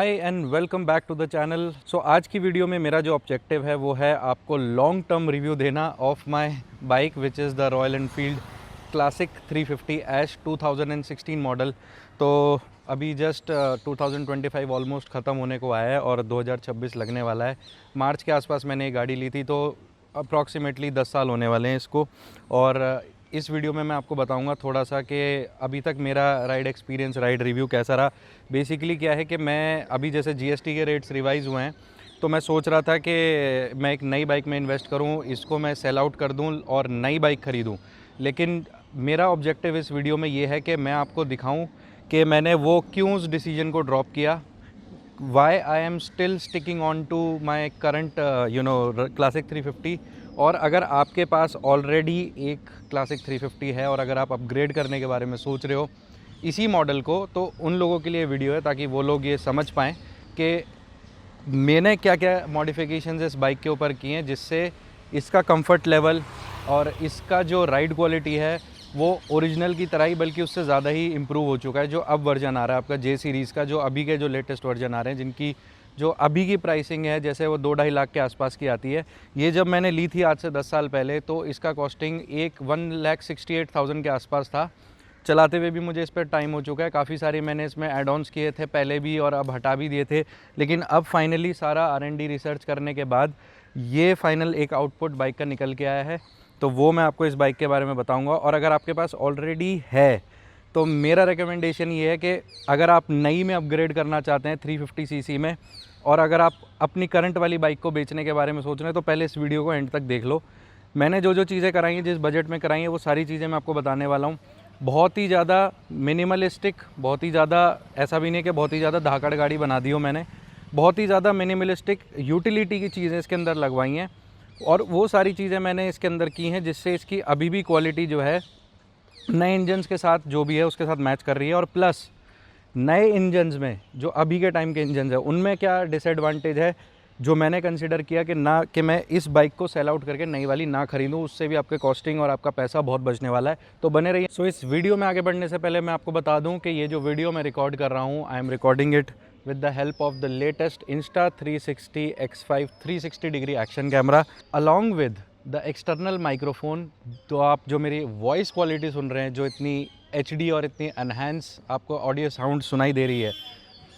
Hi and welcome back to the channel. So आज की video में मेरा जो ऑब्जेक्टिव है वो है आपको लॉन्ग टर्म रिव्यू देना of my bike which is the Royal Enfield Classic 350 Ash 2016 model. तो अभी जस्ट 2025 ऑलमोस्ट ख़त्म होने को आया है और 2026 लगने वाला है। मार्च के आसपास मैंने ये गाड़ी ली थी, तो अप्रॉक्सीमेटली 10 साल होने वाले हैं इसको। और इस वीडियो में मैं आपको बताऊंगा थोड़ा सा कि अभी तक मेरा राइड एक्सपीरियंस, राइड रिव्यू कैसा रहा। बेसिकली क्या है कि मैं अभी जैसे जीएसटी के रेट्स रिवाइज़ हुए हैं, तो मैं सोच रहा था कि मैं एक नई बाइक में इन्वेस्ट करूं, इसको मैं सेल आउट कर दूं और नई बाइक ख़रीदूं। लेकिन मेरा ऑब्जेक्टिव इस वीडियो में ये है कि मैं आपको दिखाऊं कि मैंने वो क्यों उस डिसीजन को ड्रॉप किया, why I am still sticking on to my current classic 350। और अगर आपके पास ऑलरेडी एक क्लासिक 350 है और अगर आप अपग्रेड करने के बारे में सोच रहे हो इसी मॉडल को, तो उन लोगों के लिए वीडियो है, ताकि वो लोग ये समझ पाएँ कि मैंने क्या क्या मॉडिफिकेशंस इस बाइक के ऊपर किए हैं, जिससे इसका कंफर्ट लेवल और इसका जो राइड क्वालिटी है वो ओरिजिनल की तरह ही बल्कि उससे ज़्यादा ही इम्प्रूव हो चुका है। जो अब वर्जन आ रहा है आपका जे सीरीज़ का, जो अभी के जो लेटेस्ट वर्जन आ रहे हैं, जिनकी जो अभी की प्राइसिंग है जैसे वो 2-2.5 लाख के आसपास की आती है। ये जब मैंने ली थी आज से 10 साल पहले, तो इसका कॉस्टिंग 1,68,000 के आसपास था। चलाते हुए भी मुझे इस पर टाइम हो चुका है, काफ़ी सारे मैंने इसमें एड ऑन्स किए थे पहले भी और अब हटा भी दिए थे। लेकिन अब फाइनली सारा R&D रिसर्च करने के बाद ये फाइनल एक आउटपुट बाइक का निकल के आया है, तो वो मैं आपको इस बाइक के बारे में बताऊंगा। और अगर आपके पास ऑलरेडी है तो मेरा रिकमेंडेशन ये है कि अगर आप नई में अपग्रेड करना चाहते हैं 350 सीसी में, और अगर आप अपनी करंट वाली बाइक को बेचने के बारे में सोच रहे हैं, तो पहले इस वीडियो को एंड तक देख लो। मैंने जो जो चीज़ें कराई हैं, जिस बजट में कराई हैं, वो सारी चीज़ें मैं आपको बताने वाला हूँ। बहुत ही ज़्यादा मिनिमलिस्टिक, बहुत ही ज़्यादा, ऐसा भी नहीं कि बहुत ही ज़्यादा धाकड़ गाड़ी बना दी हो मैंने, बहुत ही ज़्यादा मिनिमलिस्टिक यूटिलिटी की चीज़ें इसके अंदर लगवाई हैं। और वो सारी चीज़ें मैंने इसके अंदर की हैं जिससे इसकी अभी भी क्वालिटी जो है नए इंजन्स के साथ जो भी है उसके साथ मैच कर रही है। और प्लस नए इंजन्स में जो अभी के टाइम के इंजन्स है उनमें क्या डिसएडवांटेज है जो मैंने कंसिडर किया कि मैं इस बाइक को सेल आउट करके नई वाली ना खरीदूं, उससे भी आपके कॉस्टिंग और आपका पैसा बहुत बचने वाला है। तो बने रहिए। सो इस वीडियो में आगे बढ़ने से पहले मैं आपको बता दूं कि ये जो वीडियो मैं रिकॉर्ड कर रहा हूं, I am recording it with the help of the latest Insta360 X5 360 degree action camera along with the external microphone। तो आप जो मेरी वॉइस क्वालिटी सुन रहे हैं, जो इतनी HD और इतनी एनहेंस आपको ऑडियो साउंड सुनाई दे रही है,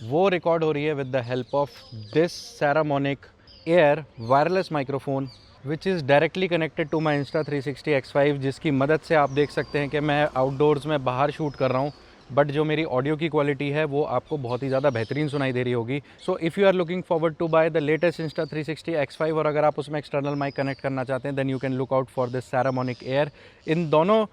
वो रिकॉर्ड हो रही है with the help of this Saramonic air wireless microphone which is directly connected to my Insta360 X5, जिसकी मदद से आप देख सकते हैं कि मैं आउटडोर्स में बाहर शूट कर रहा हूँ, बट जो मेरी ऑडियो की क्वालिटी है वो आपको बहुत ही ज़्यादा बेहतरीन सुनाई दे रही होगी। So if you are looking forward to buy the latest Insta360 X5 और अगर आप उसमें एक्सटर्नल माइक कनेक्ट करना चाहते हैं, then you can look out for this Saramonic air. इन दोनों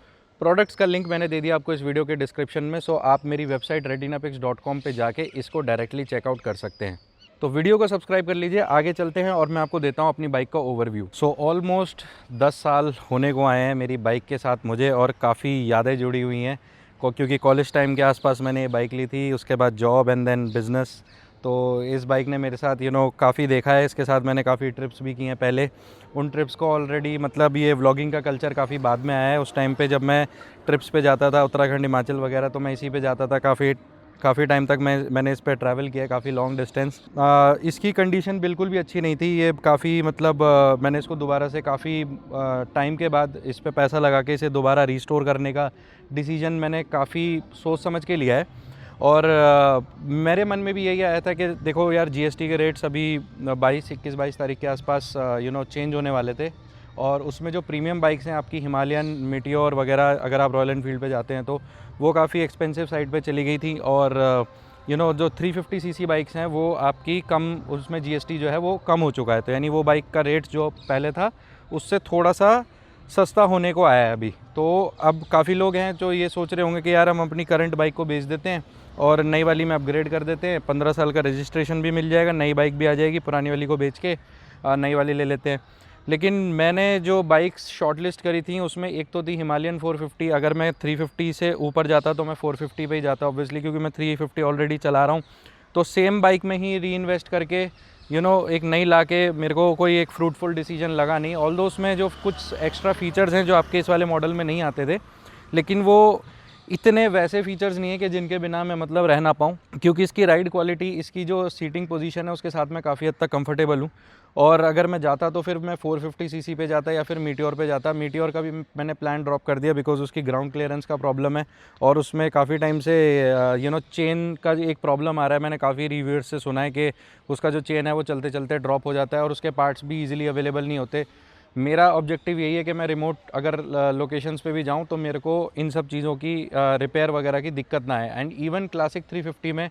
प्रोडक्ट्स का लिंक मैंने दे दिया आपको इस वीडियो के डिस्क्रिप्शन में। सो आप मेरी वेबसाइट retinapix.com पे जाके इसको डायरेक्टली चेकआउट कर सकते हैं। तो वीडियो को सब्सक्राइब कर लीजिए, आगे चलते हैं और मैं आपको देता हूँ अपनी बाइक का ओवरव्यू। सो ऑलमोस्ट 10 साल होने को आए हैं मेरी बाइक के साथ मुझे, और काफ़ी यादें जुड़ी हुई हैं क्योंकि कॉलेज टाइम के आसपास मैंने ये बाइक ली थी, उसके बाद जॉब एंड देन बिज़नेस। तो इस बाइक ने मेरे साथ काफ़ी देखा है, इसके साथ मैंने काफ़ी ट्रिप्स भी की हैं पहले। उन ट्रिप्स को ऑलरेडी ये व्लॉगिंग का कल्चर काफ़ी बाद में आया है। उस टाइम पे जब मैं ट्रिप्स पे जाता था उत्तराखंड, हिमाचल वगैरह, तो मैं इसी पे जाता था। काफ़ी टाइम तक मैंने इस पर ट्रैवल किया, काफ़ी लॉन्ग डिस्टेंस। इसकी कंडीशन बिल्कुल भी अच्छी नहीं थी। ये काफ़ी मैंने इसको दोबारा से काफ़ी टाइम के बाद इस पे पैसा लगा के इसे दोबारा रिस्टोर करने का डिसीजन मैंने काफ़ी सोच समझ के लिया है। और मेरे मन में भी यही आया था कि देखो यार, जीएसटी के रेट्स अभी 21 तारीख के आसपास चेंज होने वाले थे, और उसमें जो प्रीमियम बाइक्स हैं आपकी हिमालयन, मीटियोर वगैरह, अगर आप रॉयल एनफील्ड पे जाते हैं तो वो काफ़ी एक्सपेंसिव साइड पे चली गई थी। और जो 350 सीसी बाइक्स हैं वो आपकी कम, उसमें जीएसटी जो है वो कम हो चुका है। तो यानी वो बाइक का रेट जो पहले था उससे थोड़ा सा सस्ता होने को आया है अभी। तो अब काफ़ी लोग हैं जो ये सोच रहे होंगे कि यार हम अपनी करंट बाइक को बेच देते हैं और नई वाली में अपग्रेड कर देते हैं, 15 साल का रजिस्ट्रेशन भी मिल जाएगा, नई बाइक भी आ जाएगी, पुरानी वाली को बेच के नई वाली ले लेते हैं। लेकिन मैंने जो बाइक्स शॉर्टलिस्ट करी थी उसमें एक तो थी हिमालयन 450। अगर मैं 350 से ऊपर जाता तो मैं 450 पे ही जाता ऑब्वियसली, क्योंकि मैं 350 ऑलरेडी चला रहा हूँ। तो सेम बाइक में ही री इन्वेस्ट करके एक नई ला के मेरे को कोई एक फ्रूटफुल डिसीजन लगा नहीं। ऑल्दो उसमें जो कुछ एक्स्ट्रा फीचर्स हैं जो आपके इस वाले मॉडल में नहीं आते थे, लेकिन वो इतने वैसे फीचर्स नहीं है कि जिनके बिना मैं मतलब रह ना पाऊँ, क्योंकि इसकी राइड क्वालिटी, इसकी जो सीटिंग पोजीशन है उसके साथ मैं काफ़ी हद तक कंफर्टेबल हूँ। और अगर मैं जाता तो फिर मैं 450 सीसी पे जाता या फिर मीटियोर पे जाता। मीटियोर का भी मैंने प्लान ड्रॉप कर दिया बिकॉज उसकी ग्राउंड क्लियरेंस का प्रॉब्लम है और उसमें काफ़ी टाइम से चेन का एक प्रॉब्लम आ रहा है। मैंने काफ़ी रिव्यूअर्स से सुना है कि उसका जो चेन है वो चलते चलते ड्रॉप हो जाता है और उसके पार्ट्स भी ईजिली अवेलेबल नहीं होते। मेरा ऑब्जेक्टिव यही है कि मैं रिमोट अगर लोकेशंस पे भी जाऊं तो मेरे को इन सब चीज़ों की रिपेयर वगैरह की दिक्कत ना आए। एंड इवन क्लासिक 350 में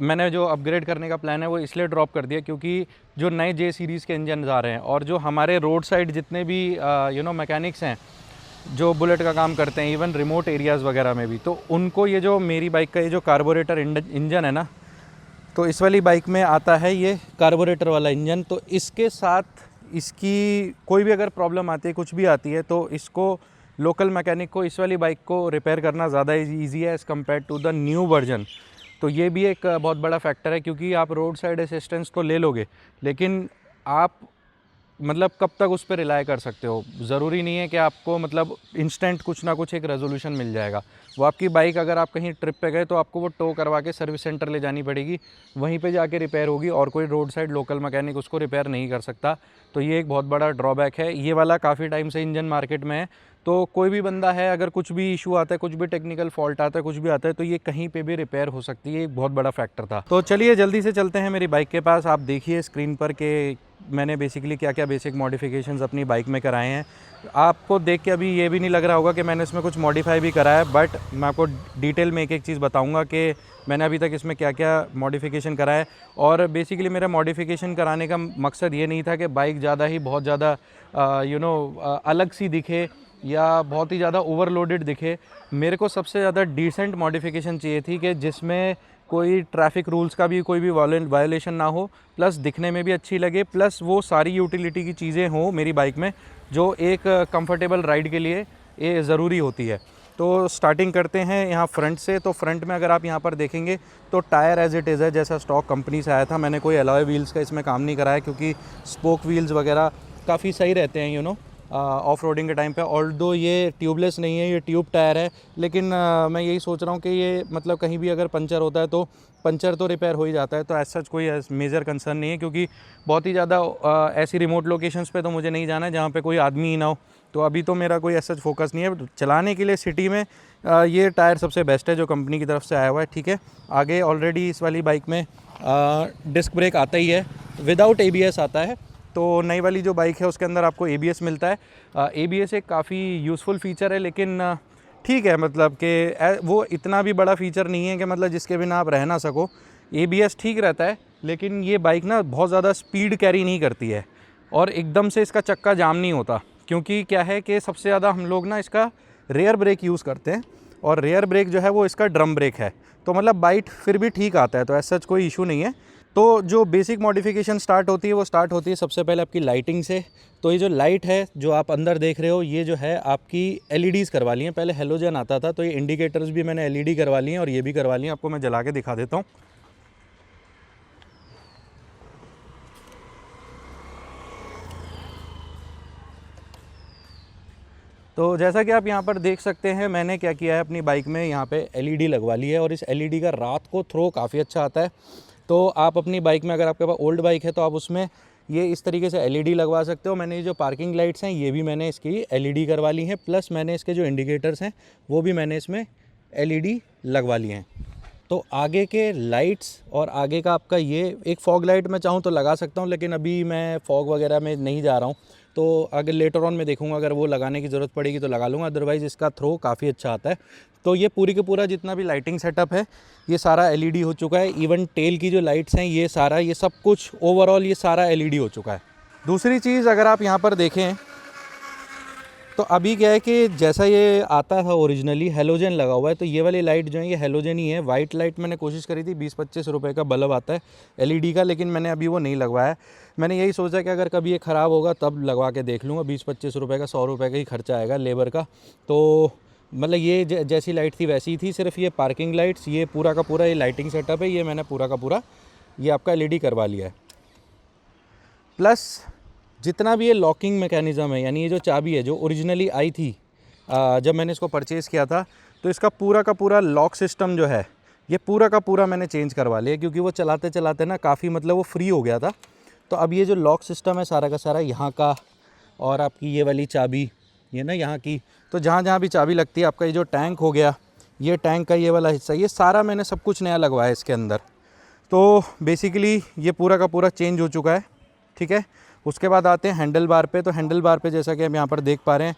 मैंने जो अपग्रेड करने का प्लान है वो इसलिए ड्रॉप कर दिया क्योंकि जो नए जे सीरीज़ के इंजन आ रहे हैं और जो हमारे रोड साइड जितने भी मैकेनिक्स हैं जो बुलेट का काम करते हैं, इवन रिमोट एरियाज़ वगैरह में भी, तो उनको ये जो मेरी बाइक का ये जो कार्बोरेटर इंजन है ना, तो इस वाली बाइक में आता है ये कार्बोरेटर वाला इंजन। तो इसके साथ इसकी कोई भी अगर प्रॉब्लम आती है, कुछ भी आती है, तो इसको लोकल मैकेनिक को इस वाली बाइक को रिपेयर करना ज़्यादा ईजी है as compare to the new version. तो ये भी एक बहुत बड़ा फैक्टर है क्योंकि आप रोड साइड असिस्टेंस तो ले लोगे लेकिन आप मतलब कब तक उस पर रिलाई कर सकते हो। ज़रूरी नहीं है कि आपको मतलब इंस्टेंट कुछ ना कुछ एक रेजोल्यूशन मिल जाएगा। वो आपकी बाइक अगर आप कहीं ट्रिप पे गए तो आपको वो टो करवा के सर्विस सेंटर ले जानी पड़ेगी, वहीं पे जाके रिपेयर होगी और कोई रोड साइड लोकल मैकेनिक उसको रिपेयर नहीं कर सकता। तो ये एक बहुत बड़ा ड्रॉबैक है। ये वाला काफ़ी टाइम से इंजन मार्केट में है, तो कोई भी बंदा है अगर कुछ भी इशू आता है, कुछ भी टेक्निकल फॉल्ट आता है, कुछ भी आता है, तो ये कहीं पे भी रिपेयर हो सकती है। एक बहुत बड़ा फैक्टर था। तो चलिए जल्दी से चलते हैं मेरी बाइक के पास। आप देखिए स्क्रीन पर कि मैंने बेसिकली क्या क्या बेसिक मॉडिफिकेशंस अपनी बाइक में कराए हैं। आपको देख के अभी ये भी नहीं लग रहा होगा कि मैंने इसमें कुछ मॉडिफाई भी करा है, बट मैं आपको डिटेल में एक एक चीज़ बताऊंगा कि मैंने अभी तक इसमें क्या क्या मॉडिफिकेशन करा है। और बेसिकली मेरा मॉडिफिकेशन कराने का मकसद ये नहीं था कि बाइक ज़्यादा ही बहुत ज़्यादा अलग सी दिखे या बहुत ही ज़्यादा ओवरलोडेड दिखे। मेरे को सबसे ज़्यादा डिसेंट मॉडिफिकेशन चाहिए थी कि जिसमें कोई ट्रैफिक रूल्स का भी कोई भी वायलेशन ना हो, प्लस दिखने में भी अच्छी लगे, प्लस वो सारी यूटिलिटी की चीज़ें हों मेरी बाइक में जो एक कंफर्टेबल राइड के लिए ये ज़रूरी होती है। तो स्टार्टिंग करते हैं यहाँ फ्रंट से। तो फ्रंट में अगर आप यहाँ पर देखेंगे तो टायर एज इट इज़ है जैसा स्टॉक कंपनी से आया था। मैंने कोई अलॉय व्हील्स का इसमें काम नहीं कराया क्योंकि स्पोक व्हील्स वगैरह काफ़ी सही रहते हैं ऑफ रोडिंग के टाइम पे। ऑल्दो ये ट्यूबलेस नहीं है, ये ट्यूब टायर है, लेकिन मैं यही सोच रहा हूँ कि ये मतलब कहीं भी अगर पंचर होता है तो पंचर तो रिपेयर हो ही जाता है। तो ऐसा कोई मेजर कंसर्न नहीं है क्योंकि बहुत ही ज़्यादा ऐसी रिमोट लोकेशंस पे तो मुझे नहीं जाना है जहाँ पे कोई आदमी ही ना हो। तो अभी तो मेरा कोई ऐसा फोकस नहीं है। चलाने के लिए सिटी में ये टायर सबसे बेस्ट है जो कंपनी की तरफ से आया हुआ है। ठीक है, आगे ऑलरेडी इस वाली बाइक में डिस्क ब्रेक आता ही है, विदाउट ABS आता है। तो नई वाली जो बाइक है उसके अंदर आपको ABS मिलता है। ABS एक काफ़ी यूज़फुल फ़ीचर है, लेकिन ठीक है, मतलब कि वो इतना भी बड़ा फ़ीचर नहीं है कि मतलब जिसके बिना आप रह ना सको। ABS ठीक रहता है, लेकिन ये बाइक ना बहुत ज़्यादा स्पीड कैरी नहीं करती है और एकदम से इसका चक्का जाम नहीं होता। क्योंकि क्या है कि सबसे ज़्यादा हम लोग ना इसका रेयर ब्रेक यूज़ करते हैं और रेयर ब्रेक जो है वो इसका ड्रम ब्रेक है। तो मतलब बाइट फिर भी ठीक आता है, तो ऐसा कोई इशू नहीं है। तो जो बेसिक मॉडिफिकेशन स्टार्ट होती है वो स्टार्ट होती है सबसे पहले आपकी लाइटिंग से। तो ये जो लाइट है जो आप अंदर देख रहे हो, ये जो है आपकी LEDs करवा ली हैं। पहले हेलोजन आता था, तो ये इंडिकेटर्स भी मैंने LED करवा ली हैं और ये भी करवा ली हैं। आपको मैं जला के दिखा देता हूँ। तो जैसा कि आप यहाँ पर देख सकते हैं, मैंने क्या किया है अपनी बाइक में यहाँ पे LED लगवा ली है और इस LED का रात को थ्रो काफ़ी अच्छा आता है। तो आप अपनी बाइक में, अगर आपके पास ओल्ड बाइक है तो आप उसमें ये इस तरीके से LED लगवा सकते हो। मैंने ये जो पार्किंग लाइट्स हैं ये भी मैंने इसकी LED करवा ली हैं, प्लस मैंने इसके जो इंडिकेटर्स हैं वो भी मैंने इसमें LED लगवा लिए हैं। तो आगे के लाइट्स और आगे का आपका ये एक फॉग लाइट मैं चाहूँ तो लगा सकता हूँ, लेकिन अभी मैं फॉग वगैरह में नहीं जा रहा हूँ। तो अगर लेटर ऑन में देखूँगा, अगर वो लगाने की ज़रूरत पड़ेगी तो लगा लूँगा, अदरवाइज़ इसका थ्रो काफ़ी अच्छा आता है। तो ये पूरी के पूरा जितना भी लाइटिंग सेटअप है ये सारा LED हो चुका है। इवन टेल की जो लाइट्स हैं ये सारा, ये सब कुछ ओवरऑल ये सारा LED हो चुका है। दूसरी चीज़ अगर आप यहाँ पर देखें तो अभी क्या है कि जैसा ये आता था ओरिजिनली हेलोजन लगा हुआ है, तो ये वाली लाइट जो है ये हेलोजन ही है। वाइट लाइट मैंने कोशिश करी थी, 20-25 रुपये का बल्ब आता है LED का, लेकिन मैंने अभी वो नहीं लगवाया। मैंने यही सोचा कि अगर कभी ये ख़राब होगा तब लगवा के देख लूँगा। 20-25 रुपये का, 100 रुपये का ही खर्चा आएगा लेबर का। तो मतलब ये जैसी लाइट थी वैसी ही थी, सिर्फ ये पार्किंग लाइट्स, ये पूरा का पूरा ये लाइटिंग सेटअप है, ये मैंने पूरा का पूरा ये आपका LED करवा लिया है। प्लस जितना भी ये लॉकिंग मैकेनिज़्म है, यानी ये जो चाबी है जो ओरिजिनली आई थी जब मैंने इसको परचेज़ किया था, तो इसका पूरा का पूरा लॉक सिस्टम जो है ये पूरा का पूरा मैंने चेंज करवा लिया, क्योंकि वो चलाते चलाते ना काफ़ी मतलब वो फ्री हो गया था। तो अब ये जो लॉक सिस्टम है सारा का सारा यहाँ का, और आपकी ये वाली चाबी ये ना यहाँ की, तो जहाँ जहाँ भी चाबी लगती है, आपका ये जो टैंक हो गया, ये टैंक का ये वाला हिस्सा, ये सारा मैंने सब कुछ नया लगवाया इसके अंदर। तो बेसिकली ये पूरा का पूरा चेंज हो चुका है, ठीक है। उसके बाद आते हैं हैंडल बार पे। तो हैंडल बार पे जैसा कि हम यहाँ पर देख पा रहे हैं,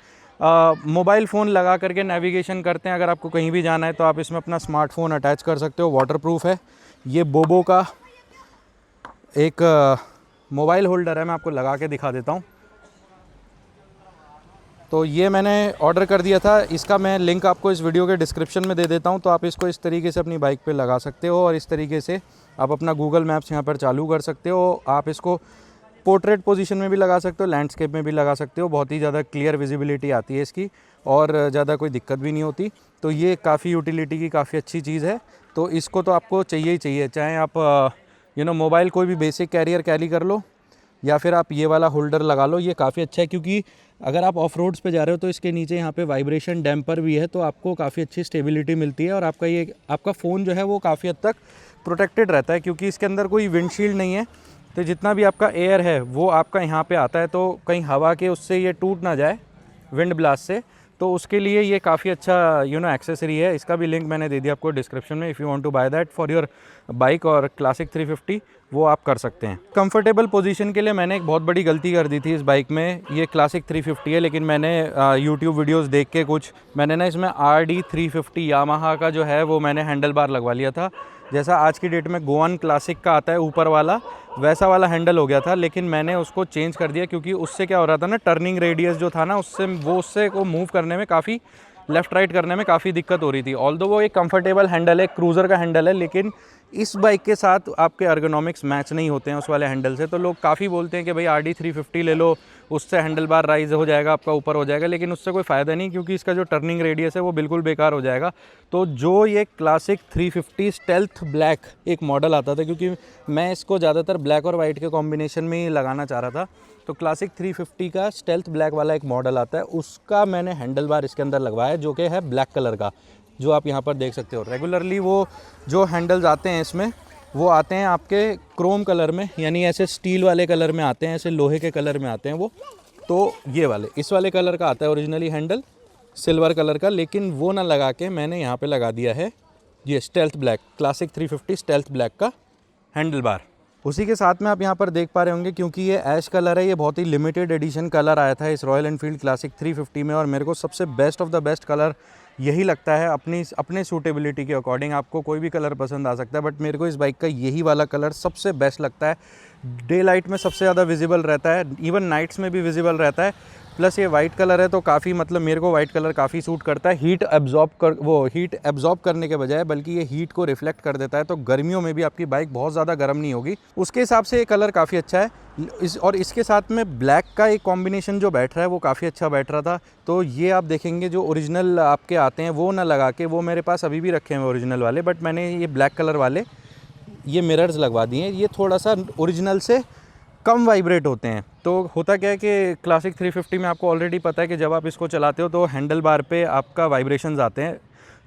मोबाइल फ़ोन लगा करके नेविगेशन करते हैं। अगर आपको कहीं भी जाना है तो आप इसमें अपना स्मार्टफोन अटैच कर सकते हो, वाटरप्रूफ है। ये बोबो का एक मोबाइल होल्डर है, मैं आपको लगा के दिखा देता हूँ। तो ये मैंने ऑर्डर कर दिया था, इसका मैं लिंक आपको इस वीडियो के डिस्क्रिप्शन में दे देता हूँ। तो आप इसको इस तरीके से अपनी बाइक पे लगा सकते हो, और इस तरीके से आप अपना गूगल मैप्स यहाँ पर चालू कर सकते हो। आप इसको पोर्ट्रेट पोजीशन में भी लगा सकते हो, लैंडस्केप में भी लगा सकते हो। बहुत ही ज़्यादा क्लियर विजिबिलिटी आती है इसकी, और ज़्यादा कोई दिक्कत भी नहीं होती। तो ये काफ़ी यूटिलिटी की काफ़ी अच्छी चीज़ है। तो इसको तो आपको चाहिए ही चाहिए, चाहे आप मोबाइल कोई भी बेसिक कैरियर कैरी कर लो, या फिर आप ये वाला होल्डर लगा लो। ये काफ़ी अच्छा है, क्योंकि अगर आप ऑफ रोड्स पे जा रहे हो तो इसके नीचे यहाँ पे वाइब्रेशन डैम्पर भी है, तो आपको काफ़ी अच्छी स्टेबिलिटी मिलती है। और आपका फ़ोन जो है वो काफ़ी हद तक प्रोटेक्टेड रहता है, क्योंकि इसके अंदर कोई विंडशील्ड नहीं है। तो जितना भी आपका एयर है वो आपका यहाँ पे आता है, तो कहीं हवा के उससे ये टूट ना जाए विंड ब्लास्ट से। तो उसके लिए ये काफ़ी अच्छा एक्सेसरी है। इसका भी लिंक मैंने दे दिया आपको डिस्क्रिप्शन में। If you want to buy that for your bike और क्लासिक 350, वो आप कर सकते हैं। कंफर्टेबल पोजीशन के लिए मैंने एक बहुत बड़ी गलती कर दी थी इस बाइक में। ये क्लासिक 350 है, लेकिन मैंने यूट्यूब वीडियोस देख के मैंने ना इसमें RD 350 यामाहा का जो है वो मैंने हैंडल बार लगवा लिया था। जैसा आज की डेट में गोवन क्लासिक का आता है ऊपर वाला, वैसा वाला हैंडल हो गया था। लेकिन मैंने उसको चेंज कर दिया, क्योंकि उससे क्या हो रहा था ना, टर्निंग रेडियस जो था ना, उससे को मूव करने में काफ़ी, लेफ़्ट राइट करने में काफ़ी दिक्कत हो रही थी। ऑल्दो वो एक कंफर्टेबल हैंडल है, क्रूज़र का हैंडल है, लेकिन इस बाइक के साथ आपके अर्गोनॉमिक्स मैच नहीं होते हैं उस वाले हैंडल से। तो लोग काफ़ी बोलते हैं कि भाई RD 350 ले लो, उससे हैंडल बार राइज हो जाएगा, आपका ऊपर हो जाएगा, लेकिन उससे कोई फ़ायदा नहीं, क्योंकि इसका जो टर्निंग रेडियस है वो बिल्कुल बेकार हो जाएगा। तो जो ये क्लासिक 350 स्टेल्थ ब्लैक एक मॉडल आता था, क्योंकि मैं इसको ज़्यादातर ब्लैक और वाइट के कॉम्बिनेशन में ही लगाना चाह रहा था, तो क्लासिक 350 का स्टेल्थ ब्लैक वाला एक मॉडल आता है, उसका मैंने हैंडल बार इसके अंदर लगवाया, जो कि है ब्लैक कलर का, जो आप यहाँ पर देख सकते हो। रेगुलरली वो जो हैंडल्स आते हैं इसमें, वो आते हैं आपके क्रोम कलर में, यानी ऐसे स्टील वाले कलर में आते हैं, ऐसे लोहे के कलर में आते हैं वो। तो ये वाले इस वाले कलर का आता है ओरिजिनली हैंडल, सिल्वर कलर का, लेकिन वो ना लगा के मैंने यहाँ पे लगा दिया है ये stealth black, classic 350 stealth black का हैंडल बार। उसी के साथ में आप यहाँ पर देख पा रहे होंगे, क्योंकि ये ऐश कलर है, ये बहुत ही लिमिटेड एडिशन कलर आया था इस रॉयल एनफील्ड क्लासिक 350 में, और मेरे को सबसे best of the best colour यही लगता है। अपने सूटेबिलिटी के अकॉर्डिंग आपको कोई भी कलर पसंद आ सकता है, बट मेरे को इस बाइक का यही वाला कलर सबसे बेस्ट लगता है। डे लाइट में सबसे ज़्यादा विजिबल रहता है, इवन नाइट्स में भी विजिबल रहता है। प्लस ये वाइट कलर है, तो काफ़ी मतलब मेरे को वाइट कलर काफ़ी सूट करता है। हीट एब्जॉर्ब करने के बजाय बल्कि ये हीट को रिफ्लेक्ट कर देता है, तो गर्मियों में भी आपकी बाइक बहुत ज़्यादा गर्म नहीं होगी। उसके हिसाब से ये कलर काफ़ी अच्छा है। और इसके साथ में ब्लैक का एक कॉम्बिनेशन जो बैठ रहा है वो काफ़ी अच्छा बैठ रहा था। तो ये आप देखेंगे जो ओरिजिनल आपके आते हैं वो ना लगा के, वो मेरे पास अभी भी रखे हैं ओरिजिनल वाले, बट मैंने ये ब्लैक कलर वाले ये मिरर्स लगवा दिए हैं। ये थोड़ा सा ओरिजिनल से कम वाइब्रेट होते हैं। तो होता क्या है कि क्लासिक 350 में आपको ऑलरेडी पता है कि जब आप इसको चलाते हो तो हैंडल बार पे आपका वाइब्रेशंस आते हैं।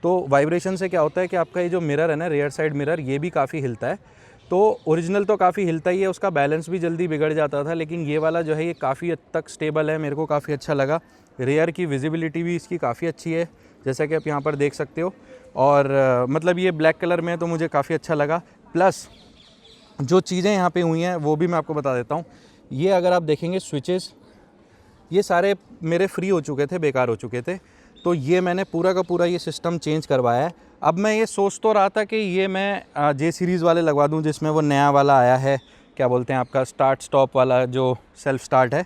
तो वाइब्रेशन से क्या होता है कि आपका ये जो मिरर है ना, रियर साइड मिरर, ये भी काफ़ी हिलता है। तो ओरिजिनल तो काफ़ी हिलता ही है, उसका बैलेंस भी जल्दी बिगड़ जाता था, लेकिन ये वाला जो है ये काफ़ी हद तक स्टेबल है, मेरे को काफ़ी अच्छा लगा। रियर की विजिबिलिटी भी इसकी काफ़ी अच्छी है, जैसा कि आप यहाँ पर देख सकते हो। और मतलब ये ब्लैक कलर में है तो मुझे काफ़ी अच्छा लगा। प्लस जो चीज़ें यहाँ पे हुई हैं वो भी मैं आपको बता देता हूँ। ये अगर आप देखेंगे स्विचेस, ये सारे मेरे फ्री हो चुके थे, बेकार हो चुके थे, तो ये मैंने पूरा का पूरा ये सिस्टम चेंज करवाया है। अब मैं ये सोच तो रहा था कि ये मैं जे सीरीज़ वाले लगवा दूँ, जिसमें वो नया वाला आया है, क्या बोलते हैं आपका स्टार्ट स्टॉप वाला जो सेल्फ स्टार्ट है।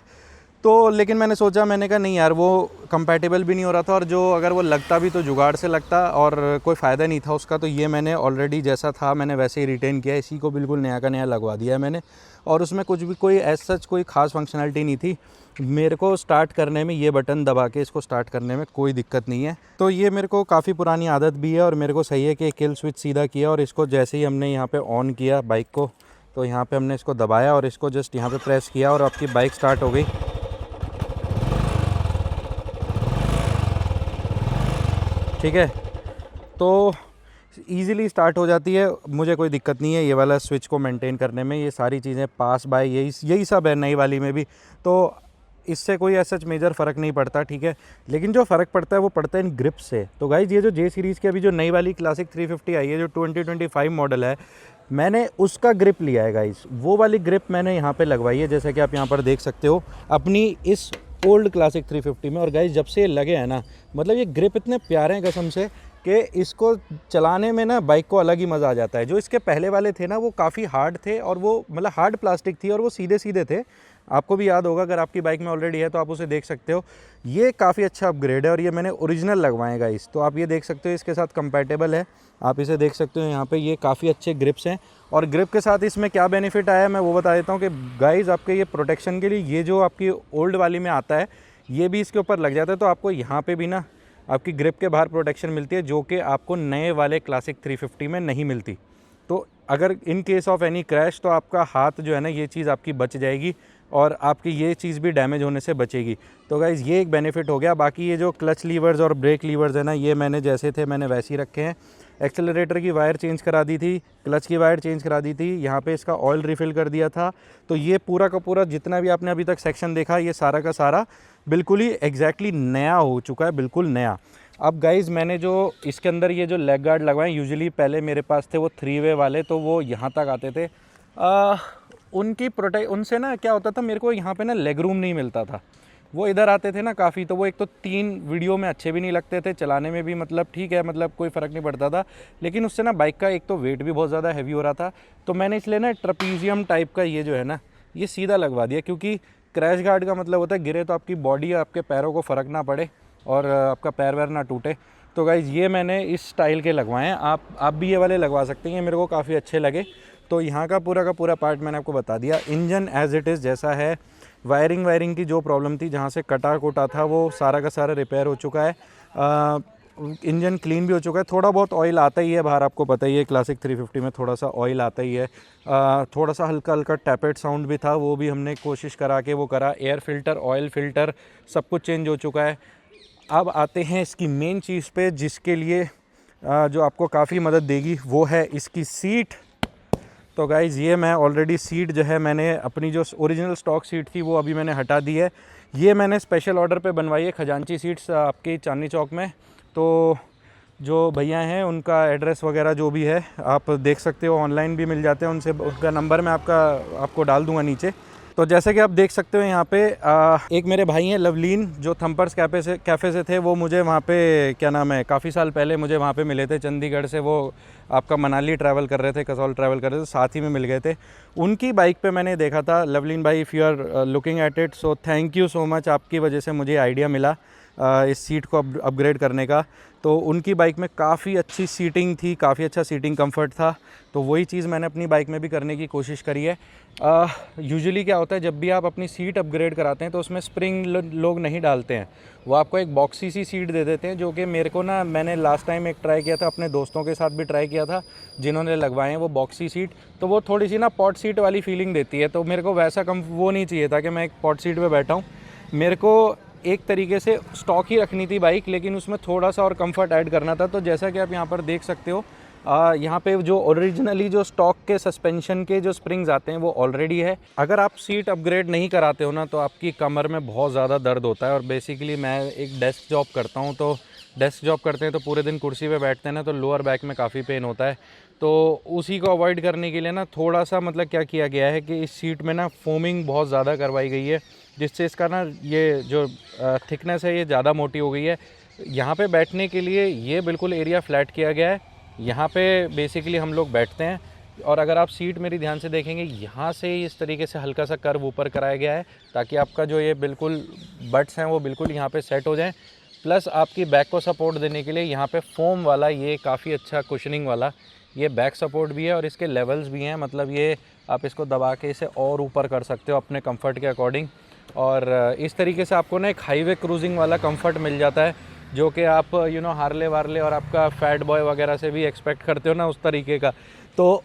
तो लेकिन मैंने सोचा, मैंने कहा नहीं यार, वो कंपैटिबल भी नहीं हो रहा था, और जो अगर वो लगता भी तो जुगाड़ से लगता और कोई फ़ायदा नहीं था उसका। तो ये मैंने ऑलरेडी जैसा था मैंने वैसे ही रिटेन किया, इसी को बिल्कुल नया का नया लगवा दिया है मैंने। और उसमें कुछ भी कोई एज सच कोई ख़ास फंक्शनैलिटी नहीं थी। मेरे को स्टार्ट करने में ये बटन दबा के इसको स्टार्ट करने में कोई दिक्कत नहीं है। तो ये मेरे को काफ़ी पुरानी आदत भी है, और मेरे को सही है कि किल स्विच सीधा किया, और इसको जैसे ही हमने यहाँ पे ऑन किया बाइक को, तो यहाँ पे हमने इसको दबाया और इसको जस्ट यहाँ पे प्रेस किया और आपकी बाइक स्टार्ट हो गई। ठीक है, तो ईज़िली स्टार्ट हो जाती है, मुझे कोई दिक्कत नहीं है ये वाला स्विच को मेंटेन करने में। ये सारी चीज़ें पास बाय यही सब है नई वाली में भी, तो इससे कोई ऐसा मेजर फ़र्क नहीं पड़ता, ठीक है। लेकिन जो फ़र्क पड़ता है वो पड़ता है इन ग्रिप से। तो गाइज़ ये जो जे सीरीज़ की अभी जो नई वाली क्लासिक 350 आई है, जो 2025 मॉडल है, मैंने उसका ग्रिप लिया है गाइज़। वो वाली ग्रिप मैंने यहाँ पे लगवाई है, जैसे कि आप यहाँ पर देख सकते हो अपनी इस ओल्ड क्लासिक 350 में। और गाइज़ जब से ये लगे हैं ना, मतलब ये ग्रिप इतने प्यारे हैं कसम से कि इसको चलाने में ना बाइक को अलग ही मज़ा आ जाता है। जो इसके पहले वाले थे ना वो काफ़ी हार्ड थे, और वो मतलब हार्ड प्लास्टिक थी और वो सीधे सीधे थे। आपको भी याद होगा, अगर आपकी बाइक में ऑलरेडी है तो आप उसे देख सकते हो। ये काफ़ी अच्छा अपग्रेड है और ये मैंने ओरिजिनल लगवाए गाइस, तो आप ये देख सकते हो इसके साथ कंपैटिबल है। आप इसे देख सकते हो यहाँ पे, ये काफ़ी अच्छे ग्रिप्स हैं। और ग्रिप के साथ इसमें क्या बेनिफिट आया मैं वो बता देता हूँ कि गाइस आपके ये प्रोटेक्शन के लिए ये जो आपकी ओल्ड वाली में आता है ये भी इसके ऊपर लग जाता है, तो आपको यहाँ पे भी ना आपकी ग्रिप के बाहर प्रोटेक्शन मिलती है, जो कि आपको नए वाले क्लासिक 350 में नहीं मिलती। तो अगर in case of any crash तो आपका हाथ जो है ना, ये चीज़ आपकी बच जाएगी और आपकी ये चीज़ भी डैमेज होने से बचेगी। तो गाइज़ ये एक बेनिफिट हो गया। बाकी ये जो क्लच लीवर्स और ब्रेक लीवर्स है ना, ये मैंने जैसे थे मैंने वैसे ही रखे हैं। एक्सेलरेटर की वायर चेंज करा दी थी, क्लच की वायर चेंज करा दी थी, यहाँ पे इसका ऑयल रिफ़िल कर दिया था। तो ये पूरा का पूरा जितना भी आपने अभी तक सेक्शन देखा, ये सारा का सारा बिल्कुल ही एग्जैक्टली नया हो चुका है, बिल्कुल नया। अब गाइज़ मैंने जो इसके अंदर ये जो लेग गार्ड लगवाए, यूजुअली पहले मेरे पास थे वो 3 वे वाले, तो वो यहाँ तक आते थे। उनसे ना क्या होता था, मेरे को यहाँ पे ना लेग रूम नहीं मिलता था। वो इधर आते थे ना काफ़ी, तो वो एक तो 3 वीडियो में अच्छे भी नहीं लगते थे, चलाने में भी मतलब ठीक है, मतलब कोई फ़र्क नहीं पड़ता था। लेकिन उससे ना बाइक का एक तो वेट भी बहुत ज़्यादा हैवी हो रहा था। तो मैंने इसलिए ना ट्रपीजियम टाइप का ये जो है ना, ये सीधा लगवा दिया, क्योंकि क्रैश गार्ड का मतलब होता है गिरे तो आपकी बॉडी या आपके पैरों को फ़र्क ना पड़े और आपका पैर वैर ना टूटे। तो गाइज़ ये मैंने इस स्टाइल के लगवाए हैं। आप भी ये वाले लगवा सकते हैं, ये मेरे को काफ़ी अच्छे लगे। तो यहाँ का पूरा पार्ट मैंने आपको बता दिया। इंजन एज़ इट इज़ जैसा है, वायरिंग की जो प्रॉब्लम थी, जहाँ से कटा कोटा था, वो सारा का सारा रिपेयर हो चुका है। इंजन क्लीन भी हो चुका है। थोड़ा बहुत ऑयल आता ही है बाहर, आपको पता ही है क्लासिक 350 में थोड़ा सा ऑयल आता ही है। थोड़ा सा हल्का टैपेट साउंड भी था, वो भी हमने कोशिश करा के वो करा। एयर फिल्टर, ऑयल फिल्टर सब कुछ चेंज हो चुका है। अब आते हैं इसकी मेन चीज़ पे, जिसके लिए जो आपको काफ़ी मदद देगी, वो है इसकी सीट। तो गाइज़ ये मैं ऑलरेडी सीट जो है, मैंने अपनी जो ओरिजिनल स्टॉक सीट थी वो अभी मैंने हटा दी है। ये मैंने स्पेशल ऑर्डर पे बनवाई है, खजांची सीट्स आपकी चांदनी चौक में। तो जो भैया हैं उनका एड्रेस वगैरह जो भी है आप देख सकते हो, ऑनलाइन भी मिल जाते हैं उनसे। उनका नंबर मैं आपको डाल दूँगा नीचे। तो जैसे कि आप देख सकते हो यहाँ पे एक मेरे भाई हैं लवलीन, जो थम्पर्स कैफ़े से थे। वो मुझे वहाँ पे क्या नाम है, काफ़ी साल पहले मुझे वहाँ पे मिले थे चंडीगढ़ से। वो आपका मनाली ट्रैवल कर रहे थे, कसौल ट्रैवल कर रहे थे, साथ ही में मिल गए थे। उनकी बाइक पे मैंने देखा था। लवलीन भाई, if you are looking at it, so thank you so much. आपकी वजह से मुझे आइडिया मिला इस सीट को अपग्रेड करने का। तो उनकी बाइक में काफ़ी अच्छी सीटिंग थी, काफ़ी अच्छा सीटिंग कंफर्ट था। तो वही चीज़ मैंने अपनी बाइक में भी करने की कोशिश करी है। यूजुअली क्या होता है, जब भी आप अपनी सीट अपग्रेड कराते हैं तो उसमें स्प्रिंग लोग नहीं डालते हैं, वो आपको एक बॉक्सी सी सीट दे देते हैं। जो कि मेरे को ना, मैंने लास्ट टाइम एक ट्राई किया था, अपने दोस्तों के साथ भी ट्राई किया था जिन्होंने लगवाए हैं वो बॉक्सी सीट। तो वो थोड़ी सी ना पॉट सीट वाली फीलिंग देती है। तो मेरे को वैसा वो नहीं चाहिए था कि मैं एक पॉट सीट पर बैठा हूँ। मेरे को एक तरीके से स्टॉक ही रखनी थी बाइक, लेकिन उसमें थोड़ा सा और कंफर्ट ऐड करना था। तो जैसा कि आप यहाँ पर देख सकते हो, यहाँ पे जो ओरिजिनली जो स्टॉक के सस्पेंशन के जो स्प्रिंग्स आते हैं वो ऑलरेडी है। अगर आप सीट अपग्रेड नहीं कराते हो ना, तो आपकी कमर में बहुत ज़्यादा दर्द होता है। और बेसिकली मैं एक डेस्क जॉब करता हूँ, तो डेस्क जॉब करते हैं तो पूरे दिन कुर्सी पे बैठते हैं ना, तो लोअर बैक में काफ़ी पेन होता है। तो उसी को अवॉइड करने के लिए ना थोड़ा सा मतलब क्या किया गया है कि इस सीट में ना फोमिंग बहुत ज़्यादा करवाई गई है, जिससे इसका ना ये जो थिकनेस है ये ज़्यादा मोटी हो गई है। यहाँ पे बैठने के लिए ये बिल्कुल एरिया फ्लैट किया गया है। यहाँ पे बेसिकली हम लोग बैठते हैं। और अगर आप सीट मेरी ध्यान से देखेंगे, यहाँ से इस तरीके से हल्का सा कर्व ऊपर कराया गया है, ताकि आपका जो ये बिल्कुल बट्स हैं वो बिल्कुल यहाँ पे सेट हो जाएं। प्लस आपकी बैक को सपोर्ट देने के लिए यहाँ पे फोम वाला ये काफ़ी अच्छा कुशनिंग वाला ये बैक सपोर्ट भी है, और इसके लेवल्स भी हैं। मतलब ये आप इसको दबा के इसे और ऊपर कर सकते हो अपने कंफर्ट के अकॉर्डिंग। और इस तरीके से आपको ना एक हाईवे क्रूजिंग वाला कंफर्ट मिल जाता है, जो कि आप हार्ले वार्ले और आपका फैट बॉय वगैरह से भी एक्सपेक्ट करते हो ना, उस तरीके का। तो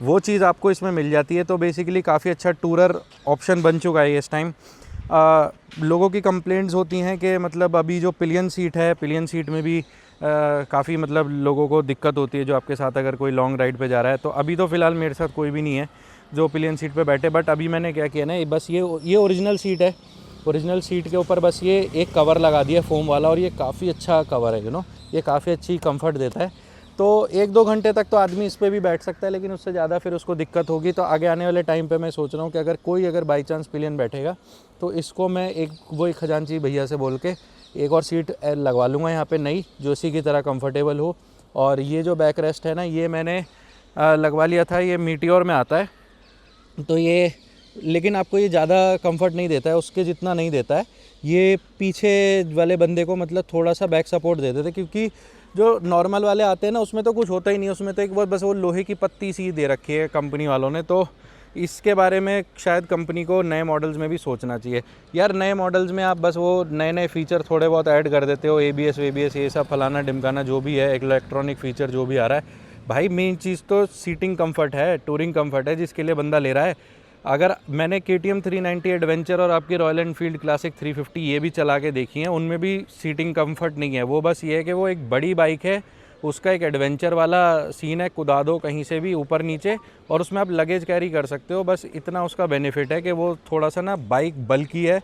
वो चीज़ आपको इसमें मिल जाती है। तो बेसिकली काफ़ी अच्छा टूरर ऑप्शन बन चुका है इस टाइम। लोगों की कंप्लेंट्स होती हैं कि मतलब अभी जो पिलियन सीट है, पिलियन सीट में भी काफ़ी मतलब लोगों को दिक्कत होती है जो आपके साथ अगर कोई लॉन्ग राइड पे जा रहा है। तो अभी तो फ़िलहाल मेरे साथ कोई भी नहीं है जो पिलियन सीट पे बैठे, बट अभी मैंने क्या किया ना, बस ये ओरिजिनल सीट है। ओरिजिनल सीट के ऊपर बस ये एक कवर लगा दिया फ़ोम वाला, और ये काफ़ी अच्छा कवर है, ये काफ़ी अच्छी कंफर्ट देता है। तो 1-2 घंटे तक तो आदमी इस पर भी बैठ सकता है, लेकिन उससे ज़्यादा फिर उसको दिक्कत होगी। तो आगे आने वाले टाइम पे मैं सोच रहा हूँ कि अगर बाई चांस पिलियन बैठेगा तो इसको मैं एक खजांची भैया से बोल के एक और सीट लगवा लूँगा यहाँ पे नई, जो इसी की तरह कंफर्टेबल हो। और ये जो बैक रेस्ट है ना, ये मैंने लगवा लिया था, ये मीटियोर में आता है। तो ये, लेकिन आपको ये ज़्यादा कंफर्ट नहीं देता है, उसके जितना नहीं देता है। ये पीछे वाले बंदे को मतलब थोड़ा सा बैक सपोर्ट दे देते हैं, क्योंकि जो नॉर्मल वाले आते हैं ना उसमें तो कुछ होता ही नहीं है, उसमें तो एक बस वो लोहे की पत्ती सी दे रखी है कंपनी वालों ने। तो इसके बारे में शायद कंपनी को नए मॉडल्स में भी सोचना चाहिए यार। नए मॉडल्स में आप बस वो नए फीचर थोड़े बहुत ऐड कर देते हो, ABS वेबीएस ये सब फलाना ढिमकाना जो भी है, इलेक्ट्रॉनिक फीचर जो भी आ रहा है। भाई मेन चीज़ तो सीटिंग कंफर्ट है, टूरिंग कंफर्ट है, जिसके लिए बंदा ले रहा है। अगर मैंने KTM 390 एडवेंचर और आपकी रॉयल एनफील्ड क्लासिक 350 ये भी चला के देखी हैं, उनमें भी सीटिंग कंफर्ट नहीं है। वो बस ये है कि वो एक बड़ी बाइक है, उसका एक एडवेंचर वाला सीन है, कुदा दो कहीं से भी ऊपर नीचे और उसमें आप लगेज कैरी कर सकते हो, बस इतना उसका बेनिफिट है कि वो थोड़ा सा ना बाइक बल्की है।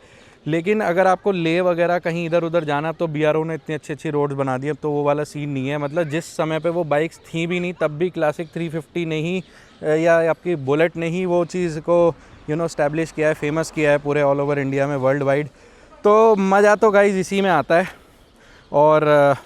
लेकिन अगर आपको ले वगैरह कहीं इधर उधर जाना, तो BRO ने इतनी अच्छी अच्छी रोड्स बना दी, अब तो वो वाला सीन नहीं है। मतलब जिस समय पे वो बाइक्स थी भी नहीं, तब भी क्लासिक 350 ने ही या आपकी बुलेट ने ही वो चीज़ को इस्टेब्लिश किया है, फेमस किया है पूरे ऑल ओवर इंडिया में, वर्ल्ड वाइड। तो मज़ा तो गाइज़ इसी में आता है। और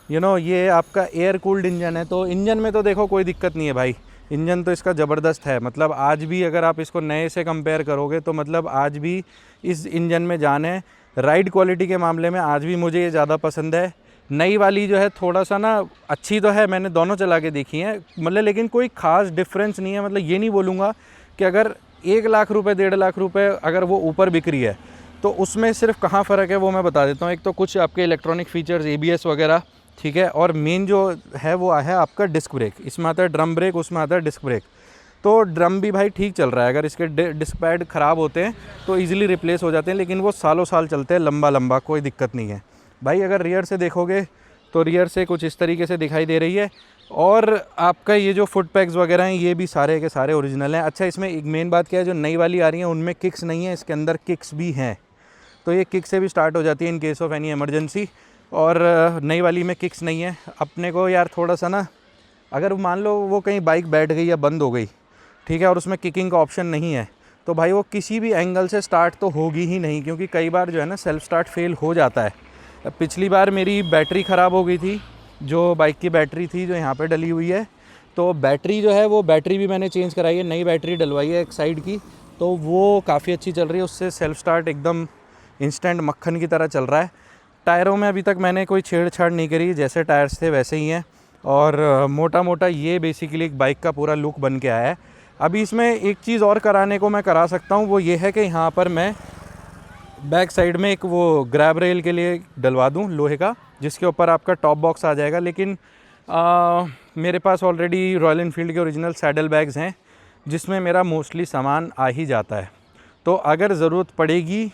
ये आपका एयर कूल्ड इंजन है, तो इंजन में तो देखो कोई दिक्कत नहीं है भाई, इंजन तो इसका ज़बरदस्त है। मतलब आज भी अगर आप इसको नए से कंपेयर करोगे तो मतलब आज भी इस इंजन में जान है। राइड क्वालिटी के मामले में आज भी मुझे ये ज़्यादा पसंद है। नई वाली जो है थोड़ा सा ना अच्छी तो है, मैंने दोनों चला के देखी हैं, मतलब लेकिन कोई ख़ास डिफरेंस नहीं है। मतलब ये नहीं बोलूँगा कि अगर 1 लाख रुपये 1.5 लाख रुपये अगर वो ऊपर बिक रही है तो उसमें सिर्फ कहाँ फ़र्क है वो मैं बता देता हूँ। एक तो कुछ आपके इलेक्ट्रॉनिक फ़ीचर्स, ABS वगैरह, ठीक है, और मेन जो है वो है आपका डिस्क ब्रेक। इसमें आता है ड्रम ब्रेक, उसमें आता है डिस्क ब्रेक। तो ड्रम भी भाई ठीक चल रहा है, अगर इसके डिस्क पैड ख़राब होते हैं तो ईज़िली रिप्लेस हो जाते हैं, लेकिन वो सालों साल चलते हैं लंबा, कोई दिक्कत नहीं है भाई। अगर रियर से देखोगे तो रियर से कुछ इस तरीके से दिखाई दे रही है। और आपका ये जो फुट पैक्स वगैरह हैं ये भी सारे के सारे ओरिजिनल हैं। अच्छा, इसमें एक मेन बात क्या है, जो नई वाली आ रही है उनमें किक्स नहीं है, इसके अंदर किक्स भी हैं। तो ये किक से भी स्टार्ट हो जाती है in case of any emergency, और नई वाली में किक्स नहीं है। अपने को यार थोड़ा सा ना, अगर मान लो वो कहीं बाइक बैठ गई या बंद हो गई, ठीक है, और उसमें किकिंग का ऑप्शन नहीं है, तो भाई वो किसी भी एंगल से स्टार्ट तो होगी ही नहीं, क्योंकि कई बार जो है ना सेल्फ स्टार्ट फेल हो जाता है। पिछली बार मेरी बैटरी ख़राब हो गई थी, जो बाइक की बैटरी थी जो यहाँ पे डली हुई है, तो बैटरी जो है वो बैटरी भी मैंने चेंज कराई है, नई बैटरी डलवाई है एक साइड की, तो वो काफ़ी अच्छी चल रही है, उससे सेल्फ स्टार्ट एकदम इंस्टेंट मक्खन की तरह चल रहा है। टायरों में अभी तक मैंने कोई छेड़छाड़ नहीं करी, जैसे टायर्स थे वैसे ही हैं, और मोटा मोटा ये बेसिकली एक बाइक का पूरा लुक बन के आया है। अभी इसमें एक चीज़ और कराने को मैं करा सकता हूँ, वो ये है कि यहाँ पर मैं बैक साइड में एक वो ग्रैब रेल के लिए डलवा दूँ लोहे का, जिसके ऊपर आपका टॉप बॉक्स आ जाएगा। लेकिन मेरे पास ऑलरेडी रॉयल एनफील्ड के ओरिजिनल सैडल बैग्स हैं, जिसमें मेरा मोस्टली सामान आ ही जाता है, तो अगर ज़रूरत पड़ेगी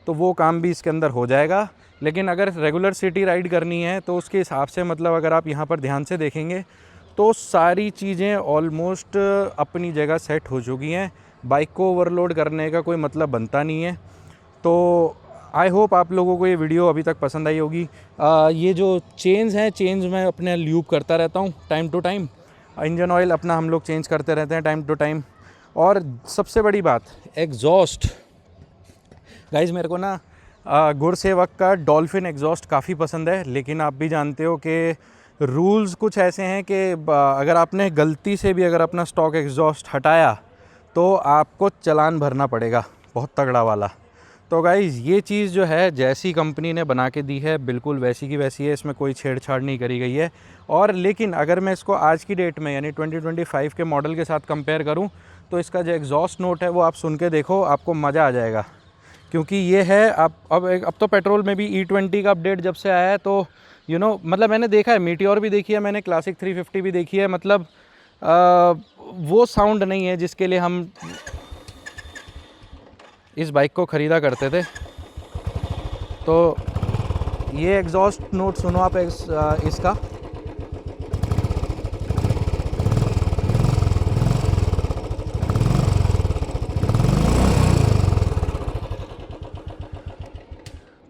तो वो काम भी इसके अंदर हो जाएगा। लेकिन अगर रेगुलर सिटी राइड करनी है तो उसके हिसाब से, मतलब अगर आप यहाँ पर ध्यान से देखेंगे तो सारी चीज़ें ऑलमोस्ट अपनी जगह सेट हो चुकी हैं, बाइक को ओवरलोड करने का कोई मतलब बनता नहीं है। तो आई होप आप लोगों को ये वीडियो अभी तक पसंद आई होगी। ये जो चेंज हैं, चेंज मैं अपने ल्यूब करता रहता हूँ time to time, engine oil अपना हम लोग चेंज करते रहते हैं टाइम टू टाइम। और सबसे बड़ी बात, एग्जॉस्ट गाइज़, मेरे को ना गुरसेवक का डॉल्फिन एग्जॉस्ट काफ़ी पसंद है, लेकिन आप भी जानते हो कि रूल्स कुछ ऐसे हैं कि अगर आपने गलती से भी अगर अपना स्टॉक एग्जॉस्ट हटाया तो आपको चालान भरना पड़ेगा, बहुत तगड़ा वाला। तो गाइज़ ये चीज़ जो है जैसी कंपनी ने बना के दी है बिल्कुल वैसी की वैसी है, इसमें कोई छेड़छाड़ नहीं करी गई है। और लेकिन अगर मैं इसको आज की डेट में यानी 2025 के मॉडल के साथ कंपेयर करूं तो इसका जो एग्जॉस्ट नोट है वो आप सुन के देखो, आपको मज़ा आ जाएगा। क्योंकि ये है अब तो पेट्रोल में भी E20 का अपडेट जब से आया है, तो मतलब मैंने देखा है, मीटियोर भी देखी है मैंने, क्लासिक 350 भी देखी है, मतलब वो साउंड नहीं है जिसके लिए हम इस बाइक को ख़रीदा करते थे। तो ये एग्जॉस्ट नोट सुनो आप इसका।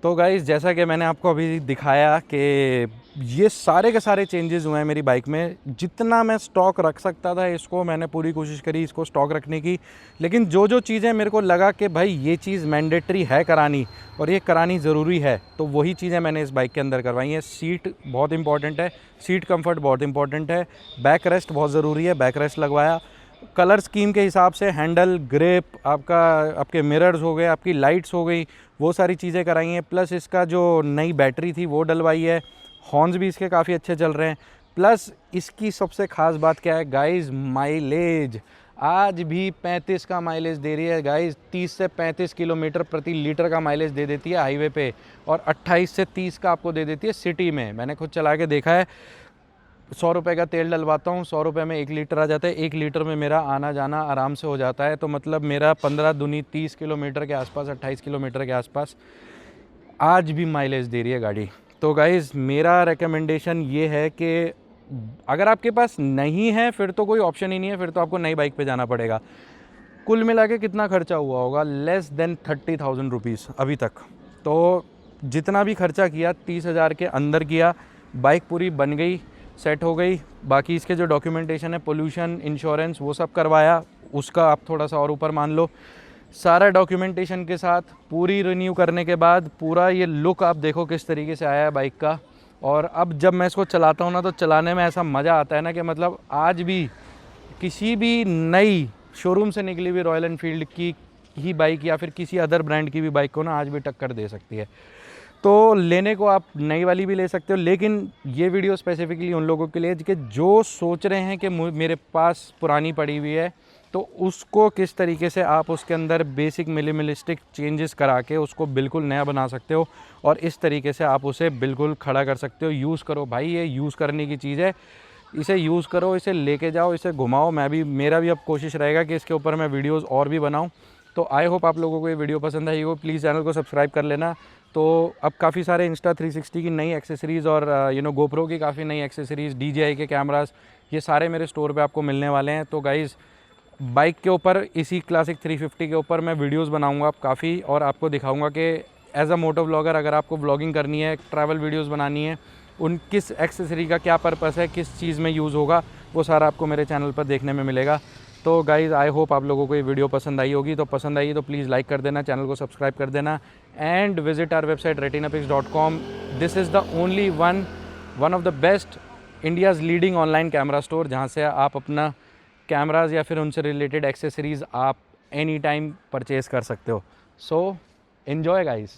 तो गाइज़ जैसा कि मैंने आपको अभी दिखाया कि ये सारे के सारे चेंजेस हुए हैं मेरी बाइक में। जितना मैं स्टॉक रख सकता था इसको मैंने पूरी कोशिश करी इसको स्टॉक रखने की, लेकिन जो जो चीज़ें मेरे को लगा कि भाई ये चीज़ मैंडेटरी है करानी और ये करानी ज़रूरी है, तो वही चीज़ें मैंने इस बाइक के अंदर करवाई हैं। सीट बहुत इंपॉर्टेंट है, सीट कम्फर्ट बहुत इंपॉर्टेंट है, बैक रेस्ट बहुत ज़रूरी है, बैक रेस्ट लगवाया। कलर स्कीम के हिसाब से हैंडल, ग्रिप, आपके मिरर्स हो गए, आपकी लाइट्स हो गई, वो सारी चीज़ें कराई हैं। प्लस इसका जो नई बैटरी थी वो डलवाई है। हॉर्न्स भी इसके काफ़ी अच्छे चल रहे हैं। प्लस इसकी सबसे ख़ास बात क्या है गाइज़, माइलेज। आज भी 35 का माइलेज दे रही है गाइज़। 30 से 35 किलोमीटर प्रति लीटर का माइलेज दे देती है हाईवे पे, और 28 से 30 का आपको दे देती है सिटी में। मैंने खुद चला के देखा है। 100 रुपये का तेल डलवाता हूँ, 100 रुपये में 1 लीटर आ जाता है। 1 लीटर में मेरा आना जाना आराम से हो जाता है। तो मतलब मेरा 15 दूनी 30 किलोमीटर के आसपास, 28 किलोमीटर के आसपास आज भी माइलेज दे रही है गाड़ी। तो गाइज़ मेरा रिकमेंडेशन ये है कि अगर आपके पास नहीं है फिर तो कोई ऑप्शन ही नहीं है, फिर तो आपको नई बाइक पे जाना पड़ेगा। कुल मिला के कितना खर्चा हुआ होगा? लेस देन 30,000 रुपीज़ अभी तक। तो जितना भी खर्चा किया 30,000 के अंदर किया। बाइक पूरी बन गई, सेट हो गई। बाकी इसके जो डॉक्यूमेंटेशन है, पोल्यूशन, इंश्योरेंस, वो सब करवाया, उसका आप थोड़ा सा और ऊपर मान लो। सारा डॉक्यूमेंटेशन के साथ पूरी रिन्यू करने के बाद पूरा ये लुक आप देखो किस तरीके से आया है बाइक का। और अब जब मैं इसको चलाता हूँ ना तो चलाने में ऐसा मज़ा आता है ना कि मतलब आज भी किसी भी नई शोरूम से निकली हुई रॉयल एनफील्ड की ही बाइक या फिर किसी अदर ब्रांड की भी बाइक को ना आज भी टक्कर दे सकती है। तो लेने को आप नई वाली भी ले सकते हो, लेकिन ये वीडियो स्पेसिफिकली उन लोगों के लिए कि जो सोच रहे हैं कि मेरे पास पुरानी पड़ी हुई है, तो उसको किस तरीके से आप उसके अंदर बेसिक मिनिमलिस्टिक चेंजेस करा के उसको बिल्कुल नया बना सकते हो और इस तरीके से आप उसे बिल्कुल खड़ा कर सकते हो। यूज़ करो भाई, ये यूज़ करने की चीज़ है। इसे यूज़ करो, इसे लेके जाओ, इसे घुमाओ। मेरा भी अब कोशिश रहेगा कि इसके ऊपर मैं वीडियोस और भी बनाऊं। तो आई होप आप लोगों को ये वीडियो पसंद आई हो। प्लीज़ चैनल को सब्सक्राइब कर लेना। तो अब काफ़ी सारे Insta360 की नई एक्सेसरीज़ और GoPro की काफ़ी नई एक्सेसरीज़, DJI के कैमरास, ये सारे मेरे स्टोर पे आपको मिलने वाले हैं। तो गाइज़ बाइक के ऊपर, इसी क्लासिक 350 के ऊपर मैं वीडियोस बनाऊंगा काफ़ी, और आपको दिखाऊंगा कि एज अ मोटो व्लॉगर अगर आपको व्लॉगिंग करनी है, ट्रैवल वीडियोस बनानी है, उन किस एक्सेसरी का क्या पर्पस है, किस चीज़ में यूज़ होगा, वो सारा आपको मेरे चैनल पर देखने में मिलेगा। तो गाइज़ आई होप आप लोगों को ये वीडियो पसंद आई होगी। तो पसंद आई तो प्लीज़ लाइक कर देना, चैनल को सब्सक्राइब कर देना, and visit our website retinapix.com। This is the only one of the best India's leading online camera store, जहाँ से आप अपना कैमराज या फिर उनसे रिलेटेड एक्सेसरीज़ आप एनी टाइम परचेज़ कर सकते हो। So enjoy guys.